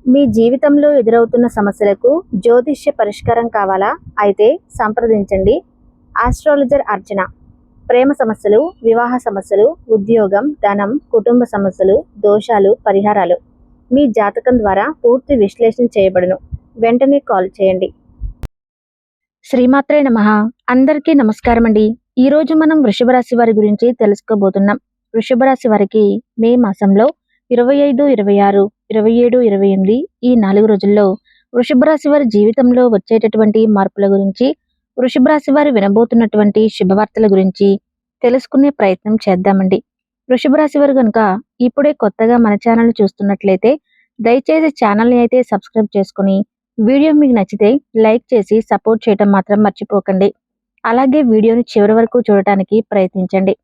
మీ జీవితంలో ఎదురవుతున్న సమస్యలకు జ్యోతిష్య పరిష్కారం కావాలా? అయితే సంప్రదించండి ఆస్ట్రాలజర్ అర్చన. ప్రేమ సమస్యలు, వివాహ సమస్యలు, ఉద్యోగం, ధనం, కుటుంబ సమస్యలు, దోషాలు, పరిహారాలు మీ జాతకం ద్వారా పూర్తి విశ్లేషణ చేయబడును. వెంటనే కాల్ చేయండి. శ్రీమాత్రే నమః. అందరికీ నమస్కారం అండి. ఈరోజు మనం వృషభ రాశి వారి గురించి తెలుసుకోబోతున్నాం. వృషభ రాశి వారికి మే మాసంలో 25, 26, 27, 28 ఈ 4 రోజుల్లో వృషభ రాశి వారి జీవితంలో వచ్చేటటువంటి మార్పుల గురించి, వృషభ రాశి వారు వినబోతున్నటువంటి శుభవార్తల గురించి తెలుసుకునే ప్రయత్నం చేద్దామండి. వృషభ రాశి వారు కనుక ఇప్పుడే కొత్తగా మన ఛానల్ చూస్తున్నట్లయితే దయచేసి ఛానల్ని అయితే సబ్స్క్రైబ్ చేసుకుని, వీడియో మీకు నచ్చితే లైక్ చేసి సపోర్ట్ చేయటం మాత్రం మర్చిపోకండి. అలాగే వీడియోని చివరి వరకు చూడటానికి ప్రయత్నించండి.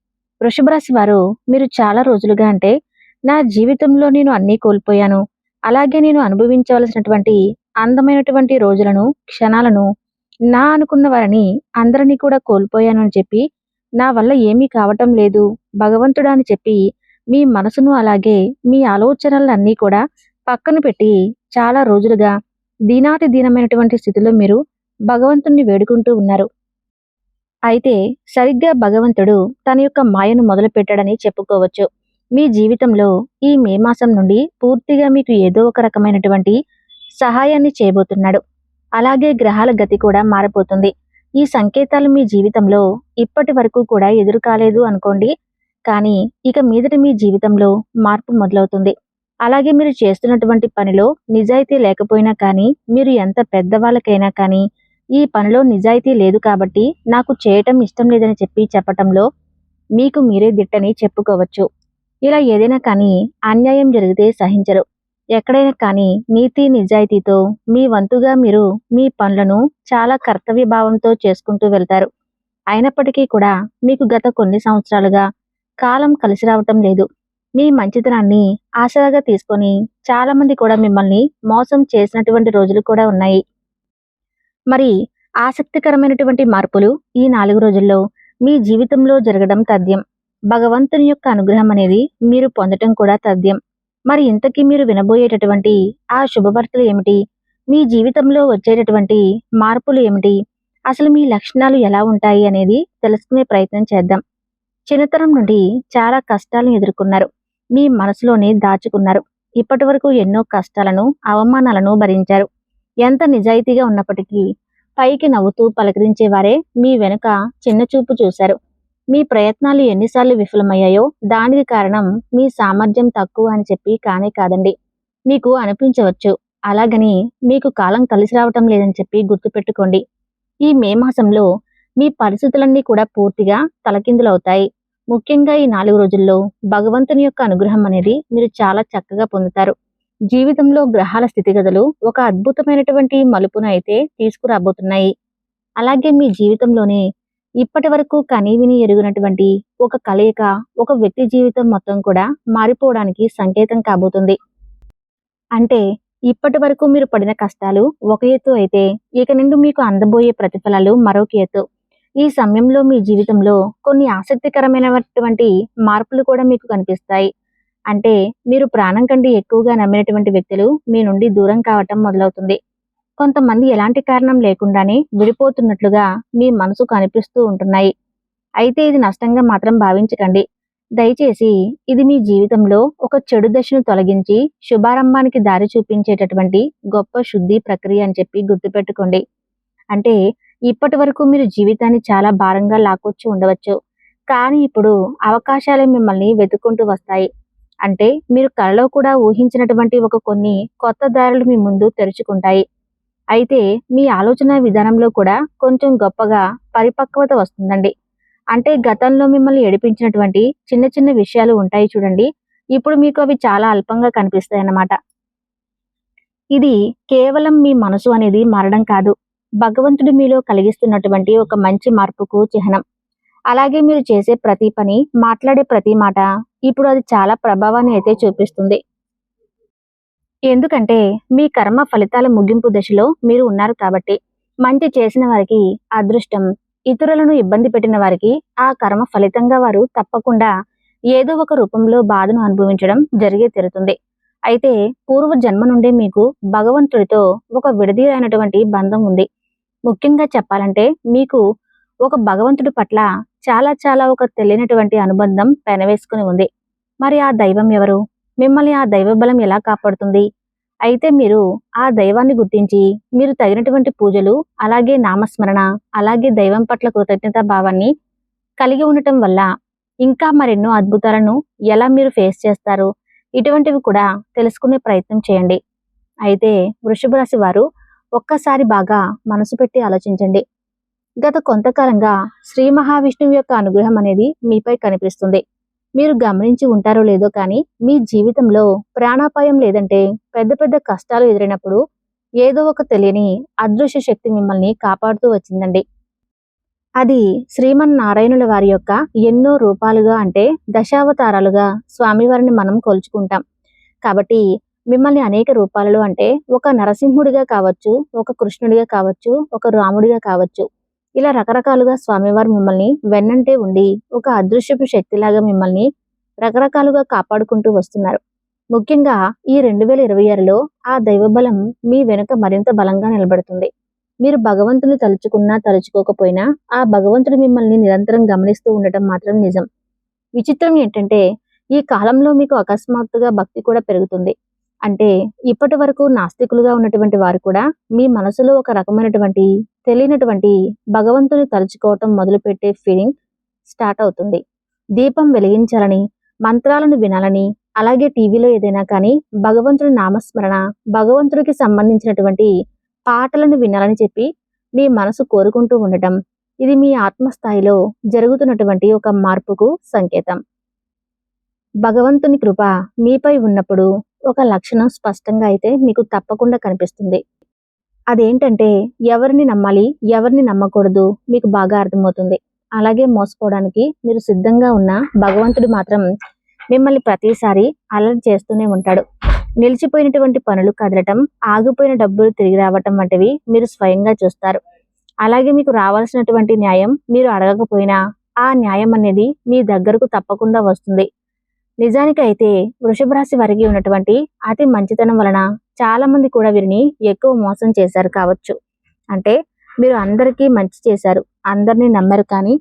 వృషభ రాశి వారు, మీరు చాలా రోజులుగా అంటే నా జీవితంలో నేను అన్నీ కోల్పోయాను, అలాగే నేను అనుభవించవలసినటువంటి అందమైనటువంటి రోజులను, క్షణాలను, నా అనుకున్న వారిని అందరినీ కూడా కోల్పోయాను అని చెప్పి, నా వల్ల ఏమీ కావటం లేదు భగవంతుడా అని చెప్పి మీ మనసును అలాగే మీ ఆలోచనలన్నీ కూడా పక్కన పెట్టి చాలా రోజులుగా దీనాతి దీనమైనటువంటి స్థితిలో మీరు భగవంతుణ్ణి వేడుకుంటూ ఉన్నారు. అయితే సరిగ్గా భగవంతుడు తన యొక్క మాయను మొదలు పెట్టాడని చెప్పుకోవచ్చు. మీ జీవితంలో ఈ మే మాసం నుండి పూర్తిగా మీకు ఏదో ఒక రకమైనటువంటి సహాయాన్ని చేయబోతున్నాడు. అలాగే గ్రహాల గతి కూడా మారిపోతుంది. ఈ సంకేతాలు మీ జీవితంలో ఇప్పటి వరకు కూడా ఎదురు కాలేదు అనుకోండి, కానీ ఇక మీదట మీ జీవితంలో మార్పు మొదలవుతుంది. అలాగే మీరు చేస్తున్నటువంటి పనిలో నిజాయితీ లేకపోయినా కానీ, మీరు ఎంత పెద్దవాళ్ళకైనా కానీ ఈ పనిలో నిజాయితీ లేదు కాబట్టి నాకు చేయటం ఇష్టం లేదని చెప్పటంలో మీకు మీరే దిట్టని చెప్పుకోవచ్చు. ఇలా ఏదైనా కానీ అన్యాయం జరిగితే సహించరు. ఎక్కడైనా కానీ నీతి నిజాయితీతో మీ వంతుగా మీరు మీ పనులను చాలా కర్తవ్య భావంతో చేసుకుంటూ వెళ్తారు. అయినప్పటికీ కూడా మీకు గత కొన్ని సంవత్సరాలుగా కాలం కలిసి రావటం లేదు. మీ మంచితనాన్ని ఆసరాగా తీసుకొని చాలా మంది కూడా మిమ్మల్ని మోసం చేసినటువంటి రోజులు కూడా ఉన్నాయి. మరి ఆసక్తికరమైనటువంటి మార్పులు ఈ 4 రోజుల్లో మీ జీవితంలో జరగడం తథ్యం. భగవంతుని యొక్క అనుగ్రహం అనేది మీరు పొందటం కూడా తథ్యం. మరి ఇంతకీ మీరు వినబోయేటటువంటి ఆ శుభవార్తలు ఏమిటి? మీ జీవితంలో వచ్చేటటువంటి మార్పులు ఏమిటి? అసలు మీ లక్షణాలు ఎలా ఉంటాయి అనేది తెలుసుకునే ప్రయత్నం చేద్దాం. చిన్నతనం నుండి చాలా కష్టాలను ఎదుర్కొన్నారు. మీ మనసులోనే దాచుకున్నారు. ఇప్పటి వరకు ఎన్నో కష్టాలను, అవమానాలను భరించారు. ఎంత నిజాయితీగా ఉన్నప్పటికీ పైకి నవ్వుతూ పలకరించేవారే మీ వెనుక చిన్న చూపు చూశారు. మీ ప్రయత్నాలు ఎన్నిసార్లు విఫలమయ్యాయో దానికి కారణం మీ సామర్థ్యం తక్కువ అని చెప్పి కానే కాదండి. మీకు అనిపించవచ్చు. అలాగని మీకు కాలం కలిసి రావటం లేదని చెప్పి గుర్తుపెట్టుకోండి. ఈ మే మాసంలో మీ పరిస్థితులన్నీ కూడా పూర్తిగా తలకిందులవుతాయి. ముఖ్యంగా ఈ 4 రోజుల్లో భగవంతుని యొక్క అనుగ్రహం అనేది మీరు చాలా చక్కగా పొందుతారు. జీవితంలో గ్రహాల స్థితిగతులు ఒక అద్భుతమైనటువంటి మలుపును అయితే తీసుకురాబోతున్నాయి. అలాగే మీ జీవితంలోనే ఇప్పటి వరకు కనీవిని ఎరుగినటువంటి ఒక కలయిక, ఒక వ్యక్తి జీవితం మొత్తం కూడా మారిపోవడానికి సంకేతం కాబోతుంది. అంటే ఇప్పటి వరకు మీరు పడిన కష్టాలు ఒక ఎత్తు అయితే, ఇక నుండి మీకు అందబోయే ప్రతిఫలాలు మరొక ఎత్తు. ఈ సమయంలో మీ జీవితంలో కొన్ని ఆసక్తికరమైనటువంటి మార్పులు కూడా మీకు కనిపిస్తాయి. అంటే మీరు ప్రాణం కంటే ఎక్కువగా నమ్మినటువంటి వ్యక్తులు మీ నుండి దూరం కావటం మొదలవుతుంది. కొంతమంది ఎలాంటి కారణం లేకుండానే విడిపోతున్నట్లుగా మీ మనసుకు అనిపిస్తూ ఉంటున్నాయి. అయితే ఇది నష్టంగా మాత్రం భావించకండి. దయచేసి ఇది మీ జీవితంలో ఒక చెడు దశను తొలగించి శుభారంభానికి దారి చూపించేటటువంటి గొప్ప శుద్ధి ప్రక్రియ అని చెప్పి గుర్తుపెట్టుకోండి. అంటే ఇప్పటి వరకు మీరు జీవితాన్ని చాలా భారంగా లాక్కొచ్చి ఉండవచ్చు, కానీ ఇప్పుడు అవకాశాలే మిమ్మల్ని వెతుక్కుంటూ వస్తాయి. అంటే మీరు కలలో కూడా ఊహించినటువంటి కొన్ని కొత్త దారులు మీ ముందు తెరుచుకుంటాయి. అయితే మీ ఆలోచన విధానంలో కూడా కొంచెం గొప్పగా పరిపక్వత వస్తుందండి. అంటే గతంలో మిమ్మల్ని ఏడిపించినటువంటి చిన్న చిన్న విషయాలు ఉంటాయి చూడండి, ఇప్పుడు మీకు అవి చాలా అల్పంగా కనిపిస్తాయి అన్నమాట. ఇది కేవలం మీ మనసు అనేది మారడం కాదు, భగవంతుడు మీలో కలిగిస్తున్నటువంటి ఒక మంచి మార్పుకు చిహ్నం. అలాగే మీరు చేసే ప్రతి పని, మాట్లాడే ప్రతి మాట ఇప్పుడు అది చాలా ప్రభావాన్ని అయితే చూపిస్తుంది. ఎందుకంటే మీ కర్మ ఫలితాల ముగింపు దశలో మీరు ఉన్నారు కాబట్టి. మంచి చేసిన వారికి అదృష్టం, ఇతరులను ఇబ్బంది పెట్టిన వారికి ఆ కర్మ ఫలితంగా వారు తప్పకుండా ఏదో ఒక రూపంలో బాధను అనుభవించడం జరిగే తీరుతుంది. అయితే పూర్వ జన్మ నుండే మీకు భగవంతుడితో ఒక విడదీరైనటువంటి బంధం ఉంది. ముఖ్యంగా చెప్పాలంటే మీకు ఒక భగవంతుడి పట్ల చాలా చాలా ఒక తెలియనటువంటి అనుబంధం పెనవేసుకుని ఉంది. మరి ఆ దైవం ఎవరు? మిమ్మల్ని ఆ దైవ బలం ఎలా కాపాడుతుంది? అయితే మీరు ఆ దైవాన్ని గుర్తించి మీరు తగినటువంటి పూజలు, అలాగే నామస్మరణ, అలాగే దైవం పట్ల కృతజ్ఞతా భావాన్ని కలిగి ఉండటం వల్ల ఇంకా మరెన్నో అద్భుతాలను ఎలా మీరు ఫేస్ చేస్తారు, ఇటువంటివి కూడా తెలుసుకునే ప్రయత్నం చేయండి. అయితే వృషభ రాశి వారు ఒక్కసారి బాగా మనసు పెట్టి ఆలోచించండి. గత కొంతకాలంగా శ్రీ మహావిష్ణువు యొక్క అనుగ్రహం అనేది మీపై కనిపిస్తుంది. మీరు గమనించి ఉంటారో లేదో కానీ మీ జీవితంలో ప్రాణాపాయం లేదంటే పెద్ద పెద్ద కష్టాలు ఎదురైనప్పుడు ఏదో ఒక తెలియని అదృశ్య శక్తి మిమ్మల్ని కాపాడుతూ వచ్చిందండి. అది శ్రీమన్నారాయణుల వారి యొక్క ఎన్నో రూపాలుగా అంటే దశావతారాలుగా స్వామివారిని మనం కొలుచుకుంటాం. కాబట్టి మిమ్మల్ని అనేక రూపాలలో అంటే ఒక నరసింహుడిగా కావచ్చు, ఒక కృష్ణుడిగా కావచ్చు, ఒక రాముడిగా కావచ్చు, ఇలా రకరకాలుగా స్వామివారు మిమ్మల్ని వెన్నంటే ఉండి ఒక అదృశ్యపు శక్తిలాగా మిమ్మల్ని రకరకాలుగా కాపాడుకుంటూ వస్తున్నారు. ముఖ్యంగా ఈ 2026లో ఆ దైవబలం మీ వెనుక మరింత బలంగా నిలబడుతుంది. మీరు భగవంతుని తలుచుకున్నా తలుచుకోకపోయినా ఆ భగవంతుడు మిమ్మల్ని నిరంతరం గమనిస్తూ ఉండటం మాత్రం నిజం. విచిత్రం ఏంటంటే ఈ కాలంలో మీకు అకస్మాత్తుగా భక్తి కూడా పెరుగుతుంది. అంటే ఇప్పటి వరకు నాస్తికులుగా ఉన్నటువంటి వారు కూడా మీ మనసులో ఒక రకమైనటువంటి తెలియనటువంటి భగవంతుని తలుచుకోవటం మొదలుపెట్టే ఫీలింగ్ స్టార్ట్ అవుతుంది. దీపం వెలిగించాలని, మంత్రాలను వినాలని, అలాగే టీవీలో ఏదైనా కానీ భగవంతుడి నామస్మరణ, భగవంతుడికి సంబంధించినటువంటి పాటలను వినాలని చెప్పి మీ మనసు కోరుకుంటూ ఉండటం, ఇది మీ ఆత్మస్థాయిలో జరుగుతున్నటువంటి ఒక మార్పుకు సంకేతం. భగవంతుని కృప మీపై ఉన్నప్పుడు ఒక లక్షణం స్పష్టంగా అయితే మీకు తప్పకుండా కనిపిస్తుంది. అదేంటంటే ఎవరిని నమ్మాలి, ఎవరిని నమ్మకూడదు మీకు బాగా అర్థమవుతుంది. అలాగే మోసపోవడానికి మీరు సిద్ధంగా ఉన్న భగవంతుడు మాత్రం మిమ్మల్ని ప్రతిసారి అలర్ట్ చేస్తూనే ఉంటాడు. నిలిచిపోయినటువంటి పనులు కదలటం, ఆగిపోయిన డబ్బులు తిరిగి రావటం వంటివి మీరు స్వయంగా చూస్తారు. అలాగే మీకు రావాల్సినటువంటి న్యాయం మీరు అడగకపోయినా ఆ న్యాయం అనేది మీ దగ్గరకు తప్పకుండా వస్తుంది. నిజానికైతే వృషభ రాశి వారికి ఉన్నటువంటి అతి మంచితనం వలన చాలా మంది కూడా వీరిని ఎక్కువ మోసం చేశారు కావచ్చు. అంటే మీరు అందరికీ మంచి చేశారు, అందరినీ నమ్మారు, కానీ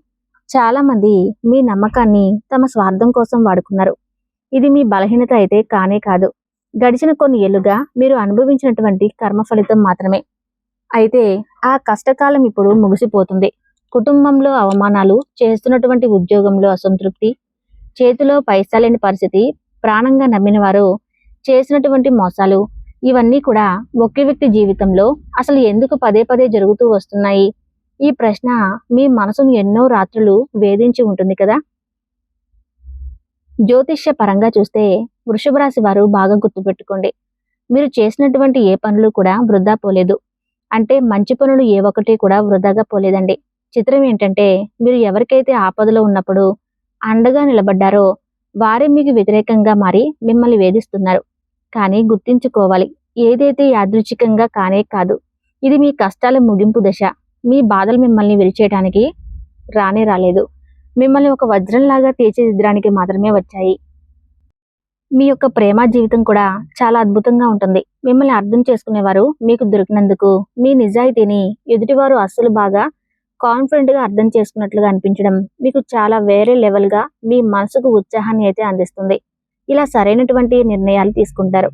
చాలా మంది మీ నమ్మకాన్ని తమ స్వార్థం కోసం వాడుకున్నారు. ఇది మీ బలహీనత అయితే కానే కాదు. గడిచిన కొన్ని ఏళ్లుగా మీరు అనుభవించినటువంటి కర్మ ఫలితం మాత్రమే. అయితే ఆ కష్టకాలం ఇప్పుడు ముగిసిపోతుంది. కుటుంబంలో అవమానాలు, చేస్తున్నటువంటి ఉద్యోగంలో అసంతృప్తి, చేతిలో పైసా లేని పరిస్థితి, ప్రాణంగా నమ్మిన వారు చేసినటువంటి మోసాలు, ఇవన్నీ కూడా ఒకే వ్యక్తి జీవితంలో అసలు ఎందుకు పదే పదే జరుగుతూ వస్తున్నాయి? ఈ ప్రశ్న మీ మనసును ఎన్నో రాత్రులు వేధించి ఉంటుంది కదా. జ్యోతిష్య పరంగా చూస్తే వృషభ రాశి వారు బాగా గుర్తుపెట్టుకోండి, మీరు చేసినటువంటి ఏ పనులు కూడా వృధా పోలేదు. అంటే మంచి పనులు ఏ ఒక్కటి కూడా వృధాగా పోలేదండి. చిత్రం ఏంటంటే మీరు ఎవరికైతే ఆపదలో ఉన్నప్పుడు అండగా నిలబడ్డారో వారే మీకు వ్యతిరేకంగా మారి మిమ్మల్ని వేధిస్తున్నారు. కానీ గుర్తించుకోవాలి, ఏదైతే యాదృచ్ఛికంగా కానే కాదు. ఇది మీ కష్టాల ముగింపు దశ. మీ బాధలు మిమ్మల్ని విరిచేయడానికి రానే రాలేదు. మిమ్మల్ని ఒక వజ్రంలాగా తీర్చిదిద్దడానికి మాత్రమే వచ్చాయి. మీ యొక్క ప్రేమ జీవితం కూడా చాలా అద్భుతంగా ఉంటుంది. మిమ్మల్ని అర్థం చేసుకునేవారు మీకు దొరికినందుకు మీ నిజాయితీని ఎదుటివారు అస్సలు బాగా కాన్ఫిడెంట్గా అర్థం చేసుకున్నట్లుగా అనిపించడం మీకు చాలా వేరే లెవెల్గా మీ మనసుకు ఉత్సాహాన్ని అయితే అందిస్తుంది. ఇలా సరైనటువంటి నిర్ణయాలు తీసుకుంటారు.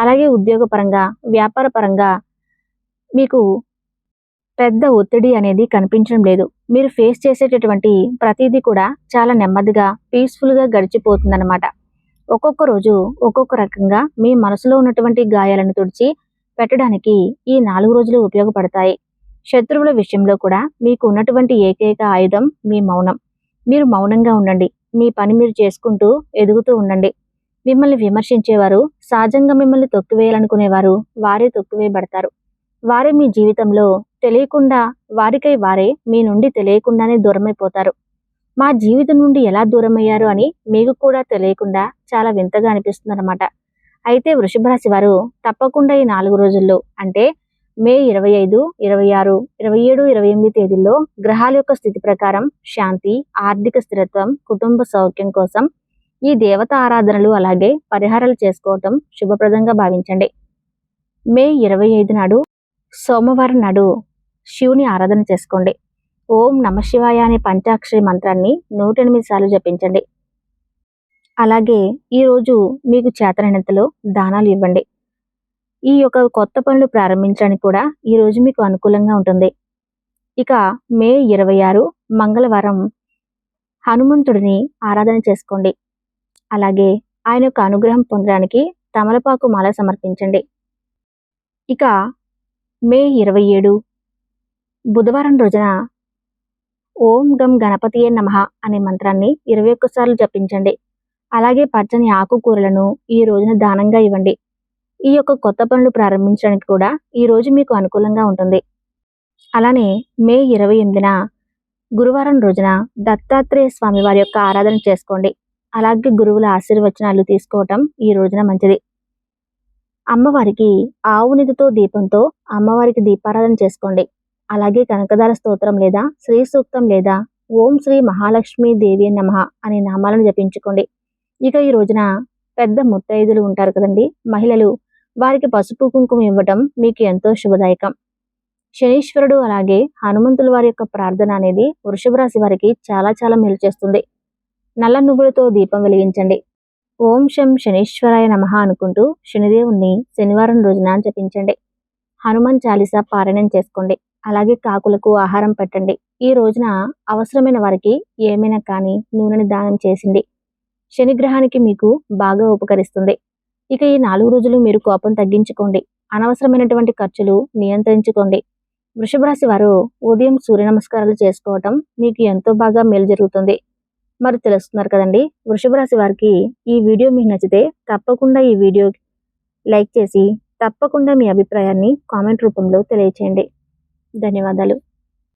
అలాగే ఉద్యోగపరంగా, వ్యాపార పరంగా మీకు పెద్ద ఒత్తిడి అనేది కనిపించడం లేదు. మీరు ఫేస్ చేసేటటువంటి ప్రతిదీ కూడా చాలా నెమ్మదిగా, పీస్ఫుల్గా గడిచిపోతుందన్నమాట. ఒక్కొక్క రోజు ఒక్కొక్క రకంగా మీ మనసులో ఉన్నటువంటి గాయాలను తుడిచి పెట్టడానికి ఈ 4 రోజులు ఉపయోగపడతాయి. శత్రువుల విషయంలో కూడా మీకు ఉన్నటువంటి ఏకైక ఆయుధం మీ మౌనం. మీరు మౌనంగా ఉండండి. మీ పని మీరు చేసుకుంటూ ఎదుగుతూ ఉండండి. మిమ్మల్ని విమర్శించేవారు, సహజంగా మిమ్మల్ని తొక్కివేయాలనుకునేవారు వారే తొక్కివేయబడతారు. వారే మీ జీవితంలో తెలియకుండా, వారికై వారే మీ నుండి తెలియకుండానే దూరమైపోతారు. మా జీవితం నుండి ఎలా దూరమయ్యారు అని మీకు కూడా తెలియకుండా చాలా వింతగా అనిపిస్తుందన్నమాట. అయితే వృషభ రాశి వారు తప్పకుండా ఈ 4 రోజుల్లో అంటే మే 25, 26, 27, 28 తేదీల్లో గ్రహాల యొక్క స్థితి ప్రకారం శాంతి, ఆర్థిక స్థిరత్వం, కుటుంబ సౌఖ్యం కోసం ఈ దేవత ఆరాధనలు అలాగే పరిహారాలు చేసుకోవటం శుభప్రదంగా భావించండి. మే 25 నాడు సోమవారం నాడు శివుని ఆరాధన చేసుకోండి. ఓం నమశివాయ అనే పంచాక్షరి మంత్రాన్ని 108 సార్లు జపించండి. అలాగే ఈరోజు మీకు చేతనైనంతలో దానాలు ఇవ్వండి. ఈ యొక్క కొత్త పనులు ప్రారంభించడానికి కూడా ఈరోజు మీకు అనుకూలంగా ఉంటుంది. ఇక మే 26 మంగళవారం హనుమంతుడిని ఆరాధన చేసుకోండి. అలాగే ఆయన యొక్క అనుగ్రహం పొందడానికి తమలపాకు మాల సమర్పించండి. ఇక మే 27 బుధవారం రోజున ఓం గం గణపతియే నమః అనే మంత్రాన్ని 21 సార్లు జపించండి. అలాగే పచ్చని ఆకుకూరలను ఈ రోజున దానంగా ఇవ్వండి. ఈ యొక్క కొత్త పనులు ప్రారంభించడానికి కూడా ఈ రోజు మీకు అనుకూలంగా ఉంటుంది. అలానే మే 28న గురువారం రోజున దత్తాత్రేయ స్వామి వారి యొక్క ఆరాధన చేసుకోండి. అలాగే గురువుల ఆశీర్వచనాలు తీసుకోవటం ఈ రోజున మంచిది. అమ్మవారికి ఆవు నెయ్యితో దీపంతో అమ్మవారికి దీపారాధన చేసుకోండి. అలాగే కనకదార స్తోత్రం లేదా శ్రీ సూక్తం లేదా ఓం శ్రీ మహాలక్ష్మీ దేవి నమః అనే నామాలను జపించుకోండి. ఇక ఈ రోజున పెద్ద ముత్తైదులు ఉంటారు కదండి, మహిళలు, వారికి పసుపు కుంకుమ ఇవ్వటం మీకు ఎంతో శుభదాయకం. శనీశ్వరుడు అలాగే హనుమంతుల వారి యొక్క ప్రార్థన అనేది వృషభ రాశి వారికి చాలా చాలా మేలు చేస్తుంది. నల్ల నువ్వులతో దీపం వెలిగించండి. ఓం శం శనీశ్వరాయ నమః అనుకుంటూ శనిదేవుణ్ణి శనివారం రోజున జపించండి. హనుమాన్ చాలీసా పారాయణం చేసుకోండి. అలాగే కాకులకు ఆహారం పెట్టండి. ఈ రోజున అవసరమైన వారికి ఏమైనా కానీ నూనెని దానం చేసింది శనిగ్రహానికి మీకు బాగా ఉపకరిస్తుంది. ఇక ఈ 4 రోజులు మీరు కోపం తగ్గించుకోండి. అనవసరమైనటువంటి ఖర్చులు నియంత్రించుకోండి. వృషభ రాశి వారు ఉదయం సూర్య నమస్కారాలు చేసుకోవటం మీకు ఎంతో బాగా మేలు జరుగుతుంది. మరి తెలుస్తున్నారు కదండి, వృషభ రాశి వారికి ఈ వీడియో మీకు నచ్చితే తప్పకుండా ఈ వీడియో లైక్ చేసి తప్పకుండా మీ అభిప్రాయాన్ని కామెంట్ రూపంలో తెలియచేయండి. ధన్యవాదాలు.